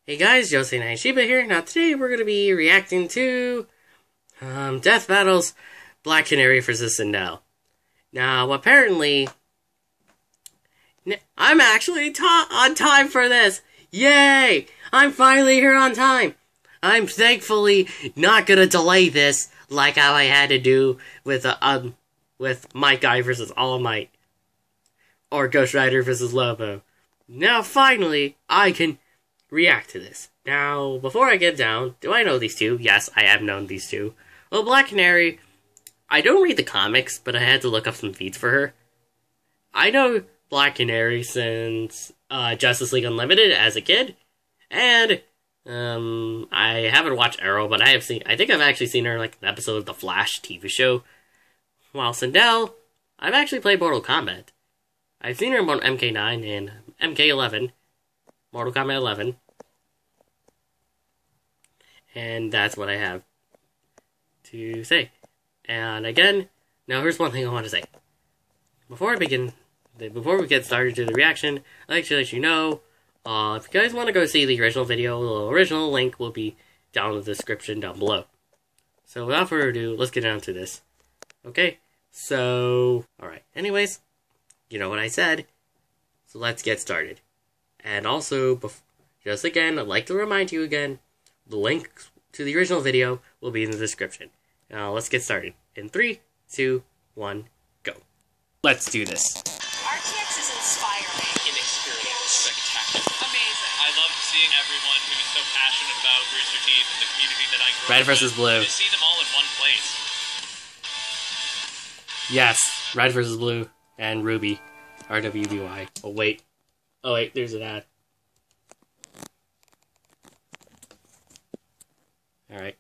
Hey guys, Josei9Shiba here. Now today we're going to be reacting to Death Battle's Black Canary vs. Sindel. Now apparently, I'm actually on time for this. Yay! I'm finally here on time. I'm thankfully not going to delay this like how I had to do with Might Guy vs. All Might or Ghost Rider vs. Lobo. Now finally I can react to this. Now, before I get down, do I know these two? Yes, I have known these two. Well, Black Canary, I don't read the comics, but I had to look up some feeds for her. I know Black Canary since Justice League Unlimited as a kid, and I haven't watched Arrow, but I think I've actually seen her in like an episode of the Flash TV show. While Sindel, I've actually played Mortal Kombat. I've seen her in MK9 and MK11, Mortal Kombat 11. And that's what I have to say. And again, now here's one thing I want to say. Before we get started to the reaction, I'd like to let you know, if you guys want to go see the original video, the original link will be down in the description down below. So without further ado, let's get down to this. Okay, so, alright. Anyways, you know what I said, so let's get started. And also, just again, I'd like to remind you again, the link to the original video will be in the description. Now, let's get started. In 3, 2, 1, go. Let's do this. RTX is inspiring. Inexperienced. Spectacular. Amazing. I love seeing everyone who is so passionate about Rooster Teeth and the community that I grew Red up versus with, blue. to see them all in one place. Yes, Red versus Blue and Ruby. RWBY. Oh, wait. Oh, wait, there's an ad. Alright.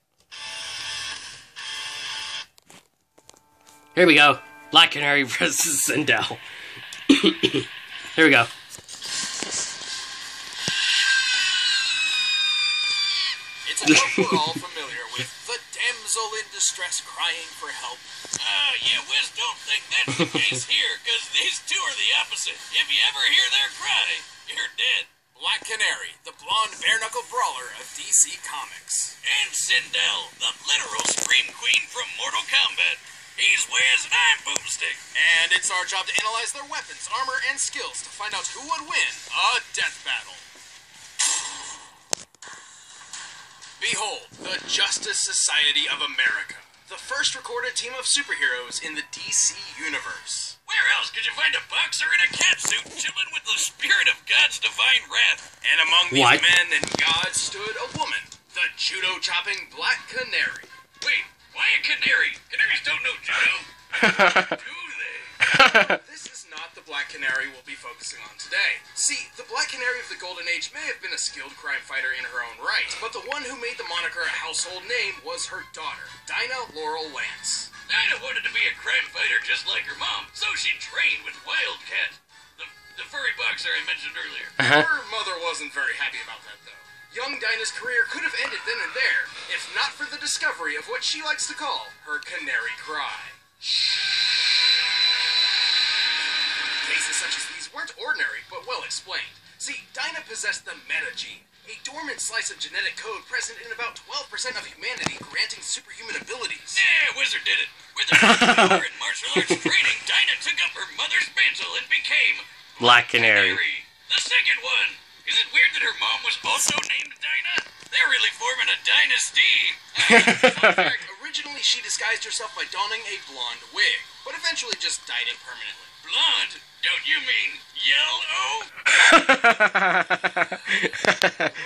Here we go. Black Canary versus Sindel. Here we go. It's a book we're all familiar with. The damsel in distress crying for help. Yeah, Wiz don't think that's the case here, because these two are the opposite. If you ever hear their cry, you're dead. Black Canary, the blonde bare-knuckle brawler of DC Comics. And Sindel, the literal Scream Queen from Mortal Kombat. He's Wiz and I'm Boomstick. And it's our job to analyze their weapons, armor, and skills to find out who would win a death battle. Behold, the Justice Society of America, the first recorded team of superheroes in the DC universe. Where else could you find a boxer in a catsuit chilling with the spirit of God's divine wrath? And among these What? men and gods stood a woman, the judo-chopping Black Canary. Wait, why a canary? Canaries don't know judo. Do they? This is not the Black Canary we'll be focusing on today. See, the Black Canary of the Golden Age may have been a skilled crime fighter in her own right, but the one who made the moniker a household name was her daughter, Dinah Laurel Lance. Dinah wanted to be a crime fighter just like her mom, so she trained with Wildcat, the furry boxer I mentioned earlier. Her mother wasn't very happy about that, though. Young Dinah's career could have ended then and there, if not for the discovery of what she likes to call her canary cry. Cases such as these weren't ordinary, but well explained. See, Dinah possessed the meta gene, a dormant slice of genetic code present in about 12% of humanity, granting superhuman abilities. Yeah, Wizard did it. With her power and martial arts training, Dinah took up her mother's mantle and became Black Canary. The second one. Is it weird that her mom was also named Dinah? They're really forming a dynasty. Fun fact, originally she disguised herself by donning a blonde wig, but eventually just dyed it permanently. Blonde? Don't you mean yellow?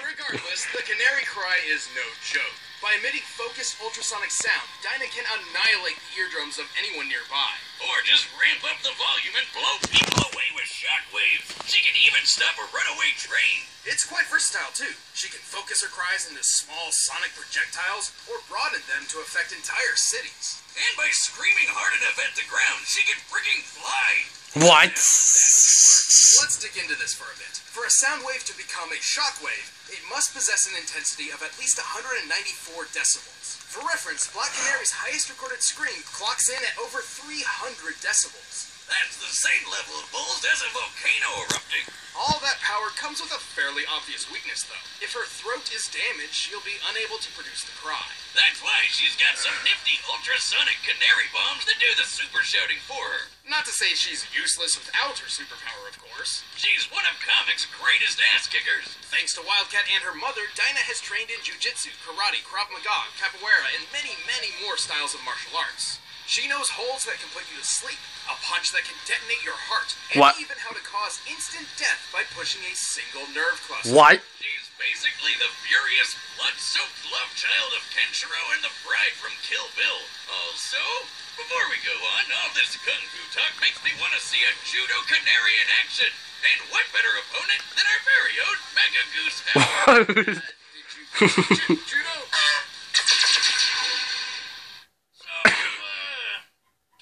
Regardless, the canary cry is no joke. By emitting focused ultrasonic sound, Dinah can annihilate the eardrums of anyone nearby. Or just ramp up the volume and blow people away with shockwaves. She can even stop a runaway train. It's quite versatile, too. She can focus her cries into small sonic projectiles or broaden them to affect entire cities. And by screaming hard enough at the ground, she can freaking fly. What? Let's dig into this for a bit. For a sound wave to become a shock wave, it must possess an intensity of at least 194 decibels. For reference, Black Canary's highest recorded scream clocks in at over 300 decibels. That's the same level of bulls as a volcano erupting. All that power comes with a fairly obvious weakness, though. If her throat is damaged, she'll be unable to produce the cry. That's why she's got some nifty ultrasonic canary bombs that do the super shouting for her. Not to say she's useless without her superpower, of course. She's one of comics' greatest ass kickers. Thanks to Wildcat and her mother, Dinah has trained in jiu-jitsu, karate, Krav Maga, capoeira, and many, many more styles of martial arts. She knows holds that can put you to sleep, a punch that can detonate your heart, and even how to cause instant death by pushing a single nerve cluster. What? She's basically the furious, blood-soaked love child of Kenshiro and the bride from Kill Bill. Also, before we go on, all this kung fu talk makes me want to see a judo canary in action. And what better opponent than our very own Mega Goose Howard? Did you judo?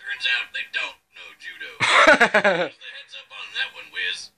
Turns out they don't know judo. Here's the heads up on that one, Wiz.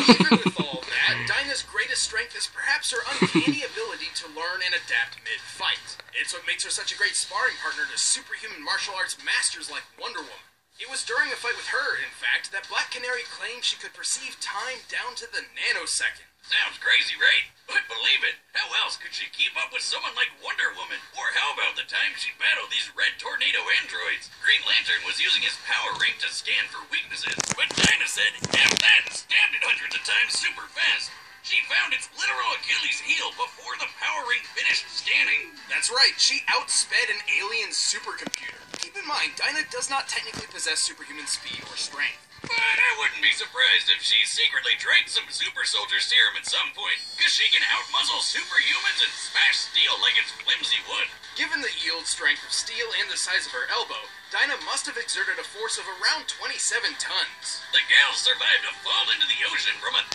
Even with all that, Dinah's greatest strength is perhaps her uncanny ability to learn and adapt mid-fight. It's what makes her such a great sparring partner to superhuman martial arts masters like Wonder Woman. It was during a fight with her, in fact, that Black Canary claimed she could perceive time down to the nanosecond. Sounds crazy, right? But believe it, how else could she keep up with someone like Wonder Woman? Or how about the time she battled these red tornado androids? Green Lantern was using his power ring to scan for weaknesses, but Dinah said, F that, and stabbed it hundreds of times super fast. She found its literal Achilles heel before the power ring finished scanning. That's right, she outsped an alien supercomputer. Keep in mind, Dinah does not technically possess superhuman speed or strength. But I wouldn't be surprised if she secretly drank some super soldier serum at some point, because she can outmuzzle superhumans and smash steel like it's flimsy wood. Given the yield strength of steel and the size of her elbow, Dinah must have exerted a force of around 27 tons. The gal survived a fall into the ocean from 1,000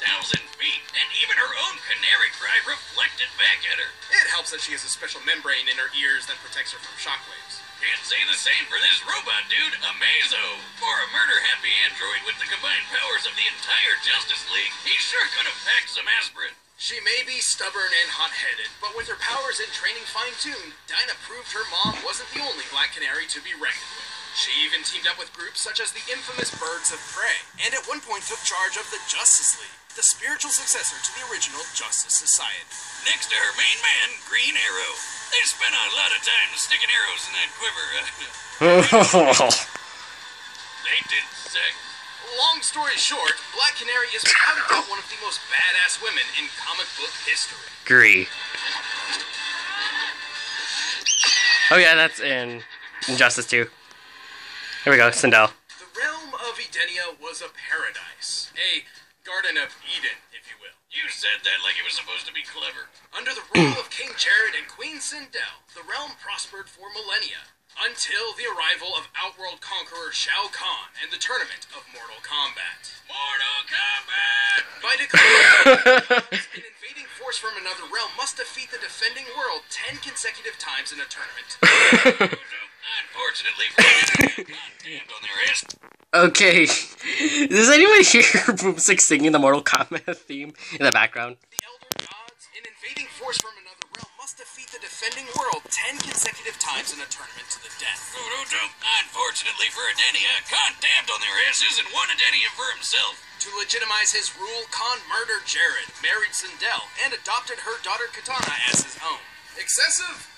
feet, and even her own canary cry reflected back at her. It helps that she has a special membrane in her ears that protects her from shockwaves. Can't say the same for this robot dude, Amazo. For a murder-happy android with the combined powers of the entire Justice League, he sure could have packed some aspirin. She may be stubborn and hot-headed, but with her powers and training fine-tuned, Dinah proved her mom wasn't the only Black Canary to be reckoned with. She even teamed up with groups such as the infamous Birds of Prey, and at one point took charge of the Justice League, the spiritual successor to the original Justice Society. Next to her main man, Green Arrow. They spent a lot of time sticking arrows in that quiver. They did sex. Long story short, Black Canary is without a doubt one of the most badass women in comic book history. Agree. Oh yeah, that's in Injustice 2. Here we go, Sindel. The realm of Edenia was a paradise. A Garden of Eden, if you will. You said that like it was supposed to be clever. Under the rule of King Jared and Queen Sindel, the realm prospered for millennia, until the arrival of Outworld Conqueror Shao Kahn and the tournament of Mortal Kombat. Mortal Kombat! By declaring an invading force from another realm must defeat the defending world 10 consecutive times in a tournament. Unfortunately, for damned on their ass. Okay. Does anyone hear Boomstick singing the Mortal Kombat theme in the background? The Elder Gods, an invading force from another realm, must defeat the defending world 10 consecutive times in a tournament to the death. Unfortunately for Edenia, Khan damned on their asses and won Edenia for himself. To legitimize his rule, Khan murdered Jared, married Sindel, and adopted her daughter Katana as his own. Excessive?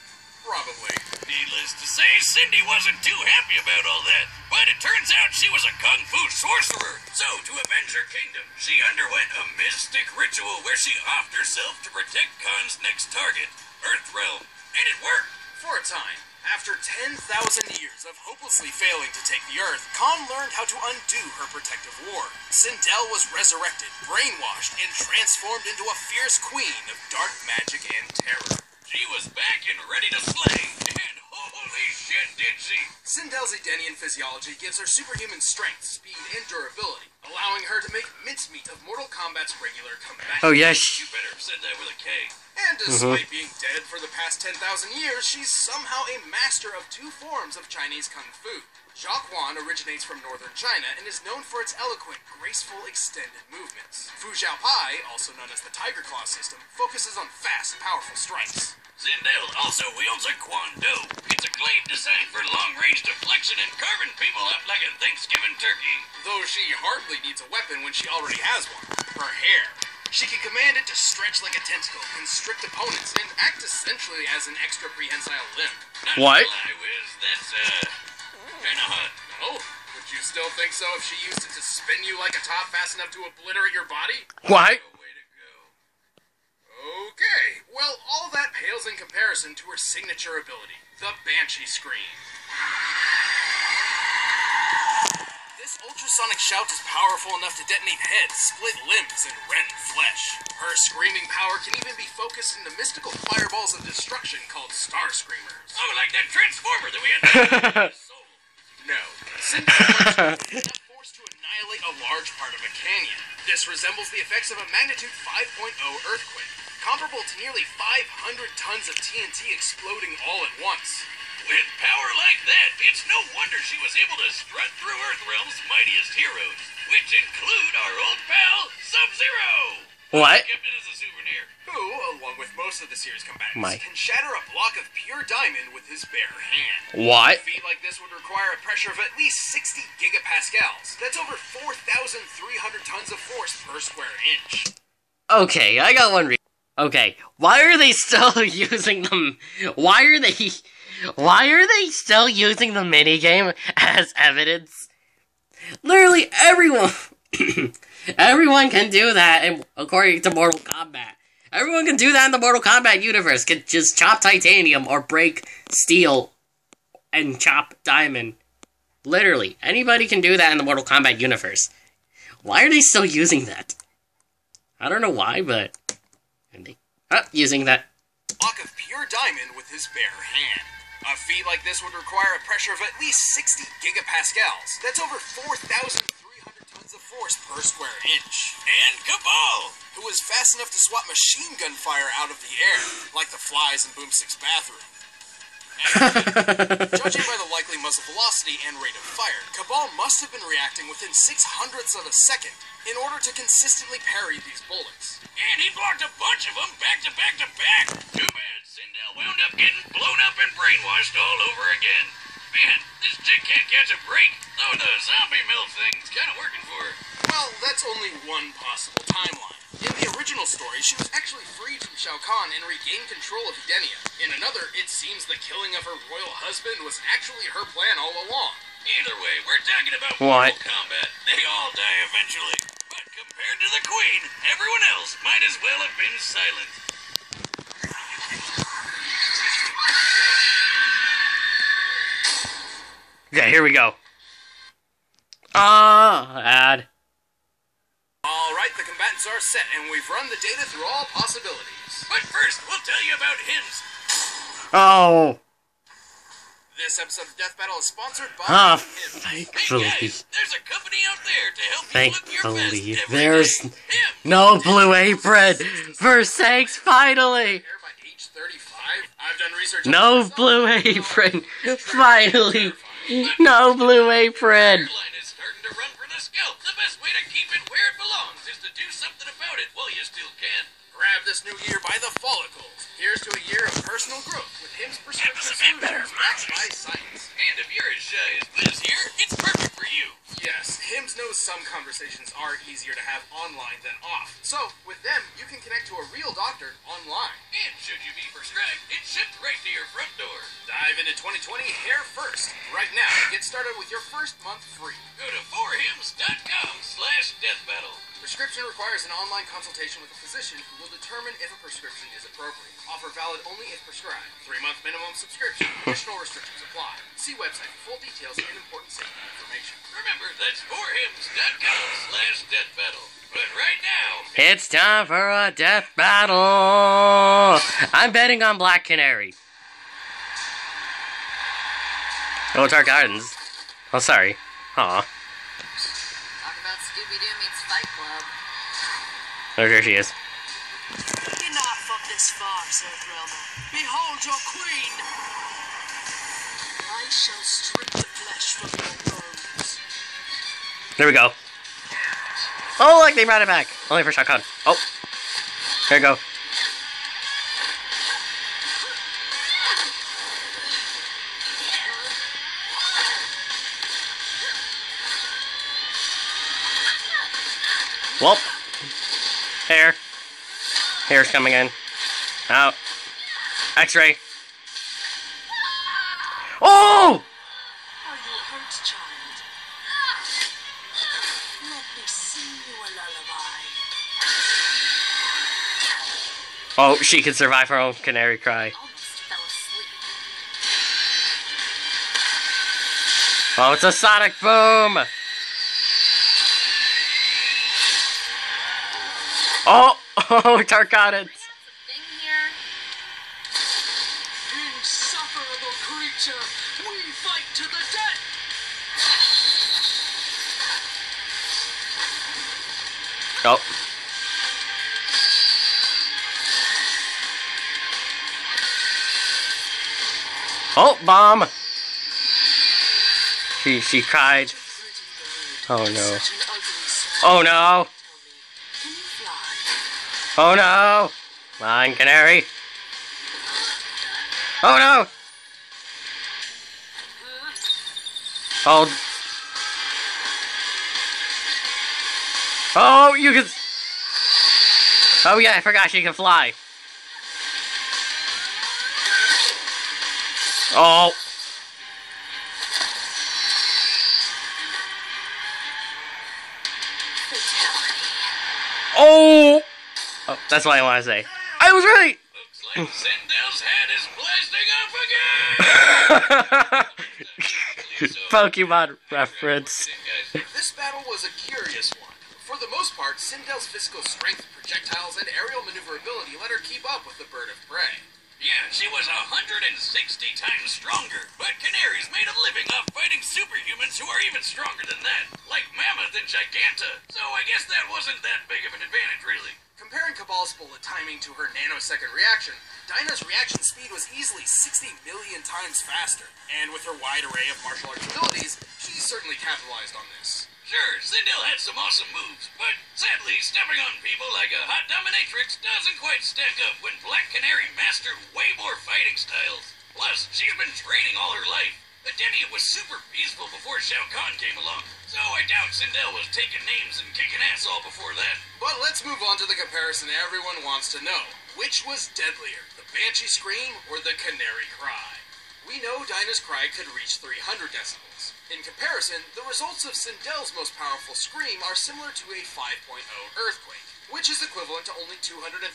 Probably. Needless to say, Cindy wasn't too happy about all that. But it turns out she was a kung fu sorcerer. So, to avenge her kingdom, she underwent a mystic ritual where she offed herself to protect Khan's next target, Earthrealm. And it worked. For a time. After 10,000 years of hopelessly failing to take the Earth, Khan learned how to undo her protective ward. Sindel was resurrected, brainwashed, and transformed into a fierce queen of dark magic and terror. She was back and ready to slay, and holy shit did she! Sindel's Edenian physiology gives her superhuman strength, speed, and durability, allowing her to make mincemeat of Mortal Kombat's regular combatants. Oh yes. You better have said that with a K. And despite being dead for the past 10,000 years, she's somehow a master of 2 forms of Chinese Kung Fu. Jiaquan originates from northern China and is known for its eloquent, graceful, extended movements. Fu Xiaopai, also known as the Tiger Claw system, focuses on fast, powerful strikes. Sindel also wields a Quan Do. It's a glaive designed for long-range deflection and carving people up like a Thanksgiving turkey. Though she hardly needs a weapon when she already has one. Her hair. She can command it to stretch like a tentacle, constrict opponents, and act essentially as an extra prehensile limb. Not What? gonna lie, Wiz, that's, kinda hot. Oh, would you still think so if she used it to spin you like a top fast enough to obliterate your body? What? No way to go. Okay, well, all that pales in comparison to her signature ability, the Banshee Scream. This ultrasonic shout is powerful enough to detonate heads, split limbs, and rend flesh. Her screaming power can even be focused into mystical fireballs of destruction called Star Screamers. Oh, like that Transformer that we had. No, Cinderella is not forced to annihilate a large part of a canyon. This resembles the effects of a magnitude 5.0 earthquake, comparable to nearly 500 tons of TNT exploding all at once. With power like that, it's no wonder she was able to strut through Earthrealm's mightiest heroes, which include our old pal, Sub-Zero! What? Kept it as a souvenir. Who, along with most of the series combatants, Mike. can shatter a block of pure diamond with his bare hand. What? A feat like this would require a pressure of at least 60 gigapascals. That's over 4,300 tons of force per square inch. Okay, I got one Okay, why are they still using them? Why are they still using the minigame as evidence? Literally everyone, everyone can do that, and according to Mortal Kombat. Everyone can do that in the Mortal Kombat universe. Can just chop titanium or break steel and chop diamond. Literally, anybody can do that in the Mortal Kombat universe. Why are they still using that? I don't know why, but using that. Block of pure diamond with his bare hand. A feat like this would require a pressure of at least 60 gigapascals. That's over 4,300 tons of force per square inch. And Cabal! Who was fast enough to swat machine gun fire out of the air, like the flies in Boomstick's bathroom. Judging by the likely muzzle velocity and rate of fire, Cabal must have been reacting within 600ths of a second in order to consistently parry these bullets. And he blocked a bunch of them back to back to back! Too bad Sindel wound up getting blown up and brainwashed all over again. Man, this chick can't catch a break, though the zombie mill thing's kinda working for her. Well, that's only one possible timeline. In the original story, she was actually freed from Shao Kahn and regained control of Edenia. In another, it seems the killing of her royal husband was actually her plan all along. Either way, we're talking about What? Mortal Kombat. They all die eventually. But compared to the Queen, everyone else might as well have been silent. Okay, here we go. Ad. Alright, the combatants are set, and we've run the data through all possibilities. But first, we'll tell you about hymns. Oh. This episode of Death Battle is sponsored by Ah, Hims. Hey thankfully. guys, there's a company out there to help you look your best Thankfully, every there's day. Hims. no Blue Apron. For sakes, finally. Hair by age 35? I've done research on No myself. Blue Apron. Finally. No Blue Apron. Hairline is starting to run for the scalp. The best way to keep it where it belongs is to do something about it while you still can. Grab this new year by the follicles. Here's to a year of personal growth with Hims prescription solutions backed by science. And if you're as shy as Liz here, it's perfect for you. Yes, Hims knows some conversations are easier to have online than off. So, with them, you can connect to a real doctor online. And should you be prescribed, it's shipped right to your front door. Dive into 2020 hair first. Right now, get started with your first month free. Go to 4hims.com/deathbattle. Prescription requires an online consultation with a physician who will determine if a prescription is appropriate. Offer valid only if prescribed. 3-month minimum subscription. Additional restrictions apply. See website for full details and important safety information. Remember, that's 4hims.com/deathbattle. But right now, It's time for a death battle. I'm betting on Black Canary. Oh, Tar Gardens. Oh, sorry. Aw. Talk about Scooby-Doo meets Fight Club. Oh, there she is. Enough of this farce, Earthrealmer. Behold your queen! I shall strip the flesh from your bones. There we go. Oh, look, they brought it back. Only for Shao Kahn. Oh. Here we go. Whoop. Hair. Hair's coming in. Out. X-ray. Oh! Are you hurt, child? Let me sing you a lullaby. Oh, she can survive her own canary cry. Almost fell asleep. Oh, it's a sonic boom! Oh! Oh, Tarkatans! Thing here. Insufferable creature, we fight to the death! Oh. Oh, bomb! She cried. Oh no. Such an ugly sight. Oh no! Tell me, can you fly? Oh no! Come on, canary! Oh no! Oh. Oh, you can. Oh yeah, I forgot she can fly. Oh. Oh. Oh, that's what I want to say. I was right. Looks like Sindel's head is blasting off again! Pokemon reference. This battle was a curious one. For the most part, Sindel's physical strength, projectiles, and aerial maneuverability let her keep up with the bird of prey. Yeah, she was 160 times stronger, but Canary's made a living off fighting superhumans who are even stronger than that, like Mammoth and Giganta, so I guess that wasn't that big of an advantage, really. Comparing Cabal's bullet timing to her nanosecond reaction, Dinah's reaction speed was easily 60 million times faster, and with her wide array of martial arts abilities, she certainly capitalized on this. Sure, Sindel had some awesome moves, but sadly, stepping on people like a hot dominatrix doesn't quite stack up when Black Canary mastered way more fighting styles. Plus, she's been training all her life. Adenia was super peaceful before Shao Kahn came along, so I doubt Sindel was taking names and kicking ass all before that. But let's move on to the comparison everyone wants to know. Which was deadlier, the Banshee Scream or the Canary Cry? We know Dinah's cry could reach 300 decibels. In comparison, the results of Sindel's most powerful scream are similar to a 5.0 earthquake, which is equivalent to only 235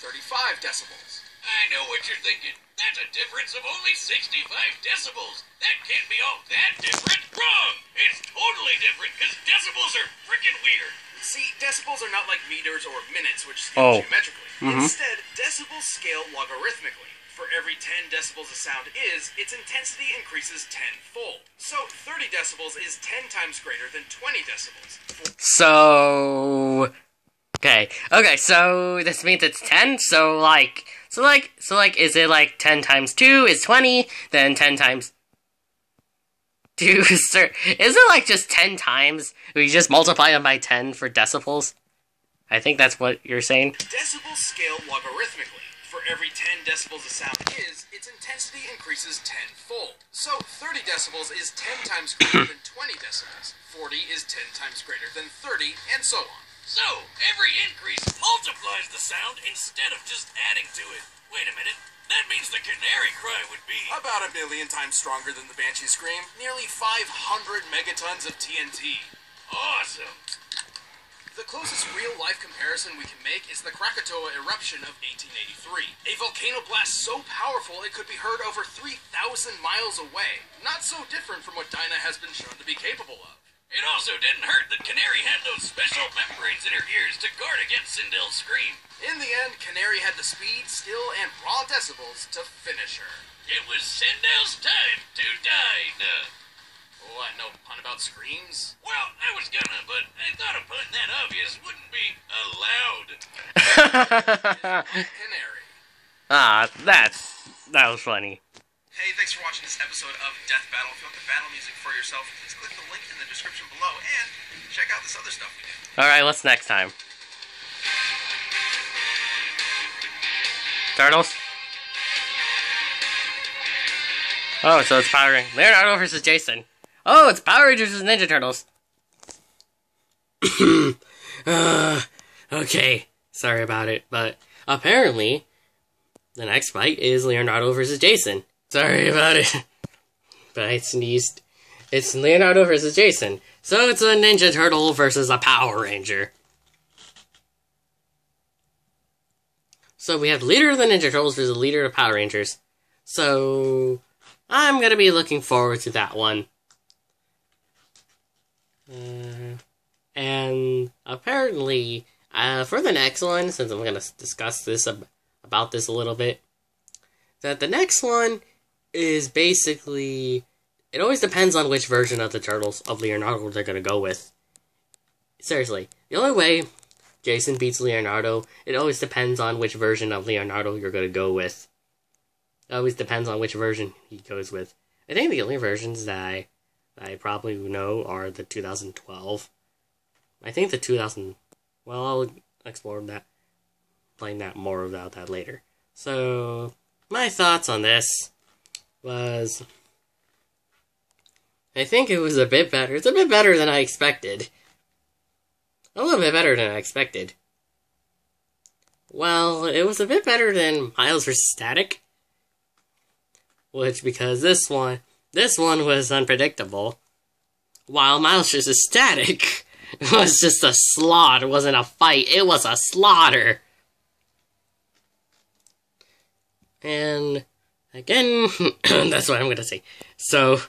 decibels. I know what you're thinking. That's a difference of only 65 decibels. That can't be all that different. Wrong! It's totally different, because decibels are freaking weird. See, decibels are not like meters or minutes, which scale geometrically. Mhm. Instead, decibels scale logarithmically. For every 10 decibels a sound is, its intensity increases tenfold. So, 30 decibels is 10 times greater than 20 decibels. So. Okay, so this means it's 10, so is it like 10 times 2 is 20, then 10 times 2 is it like just 10 times? We just multiply them by 10 for decibels? I think that's what you're saying. Decibels scale logarithmically. For every 10 decibels a sound is, its intensity increases tenfold. So, 30 decibels is 10 times greater than 20 decibels. 40 is 10 times greater than 30, and so on. So, every increase multiplies the sound instead of just adding to it. Wait a minute. That means the Canary Cry would be About 1 million times stronger than the Banshee Scream. Nearly 500 megatons of TNT. awesome. The closest real-life comparison we can make is the Krakatoa eruption of 1883. A volcano blast so powerful it could be heard over 3,000 miles away. Not so different from what Dinah has been shown to be capable of. It also didn't hurt that Canary had those special membranes in her ears to guard against Sindel's scream. In the end, Canary had the speed, skill, and raw decibels to finish her. It was Sindel's time to die. What, no pun about screams? Well, I was gonna, but I thought a pun that obvious wouldn't be allowed. Canary. That was funny. Hey, thanks for watching this episode of Death Battle. If you want the battle music for your yourself, please click the link in the description below and check out this other stuff we do. Alright, what's next time? Turtles? Oh, so it's Power Rangers. Leonardo versus Jason. Oh, it's Power Rangers versus Ninja Turtles. Okay. Sorry about it, but apparently the next fight is Leonardo versus Jason. Sorry about it. But I sneezed. It's Leonardo versus Jason. So it's a Ninja Turtle versus a Power Ranger. So we have the leader of the Ninja Turtles versus the leader of the Power Rangers. So I'm gonna be looking forward to that one. And apparently, for the next one, since I'm gonna discuss this about this a little bit, that the next one is basically, it always depends on which version of the Turtles of Leonardo they're gonna go with. Seriously, the only way Jason beats Leonardo, it always depends on which version of Leonardo you're gonna go with. It always depends on which version he goes with. I think the only versions that I probably know are the 2012. I think the 2000... Well, I'll explore that, playing that more about that later. So, my thoughts on this was... I think it was a bit better. It's a bit better than I expected. A little bit better than I expected. Well, it was a bit better than Miles vs. Static. Which, because this one was unpredictable. While Miles vs. Static was just a slaughter. It wasn't a fight, it was a slaughter. And, again, that's what I'm gonna say. So,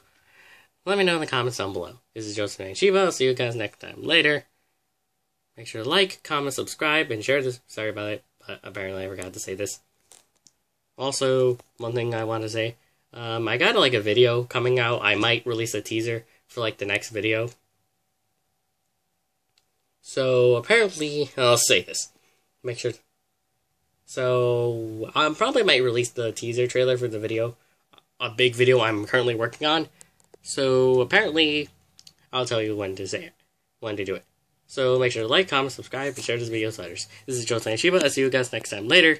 let me know in the comments down below. This is Joseph and Shiba. I'll see you guys next time. Later. Make sure to like, comment, subscribe, and share this. Sorry about it, but apparently I forgot to say this. Also, one thing I want to say. I got like a video coming out. I might release a teaser for like the next video. So apparently, I'll say this. Make sure. So I probably might release the teaser trailer for the video, a big video I'm currently working on. So apparently, I'll tell you when to say it, when to do it. So make sure to like, comment, subscribe, and share this video with others. This is Joseph and Shiba. I'll see you guys next time. Later.